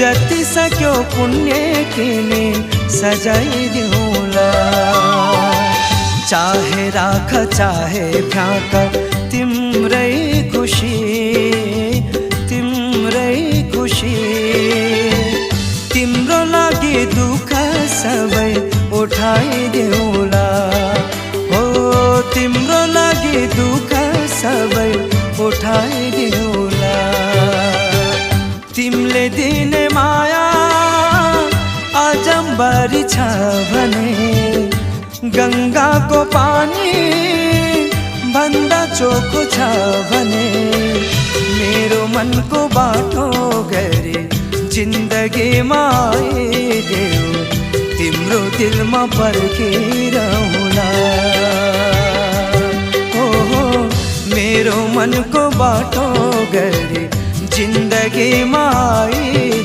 जति सक्यो पुण्य किने सजाइदिउँला। चाहे राख चाहे फ्याँक तिम्रै खुसी, तिम्रै खुसी। तिम्रो लागि दुःख सबै उठाइदेऊला। हो तिम्रो लागि दुःख सबै उठाइदेऊला। तिमीले दिने माया अजम्बरी छ भने, गङ्गाको पानी भन्दा चोखो छ भने। मेरो मनको बाटो गरी जिन्दगीमा आइदेऊ, तिम्रो दिलमा पर्खिरहँला। हो मेरो मनको बाटो गरी जिन्दगीमा आइदेऊ।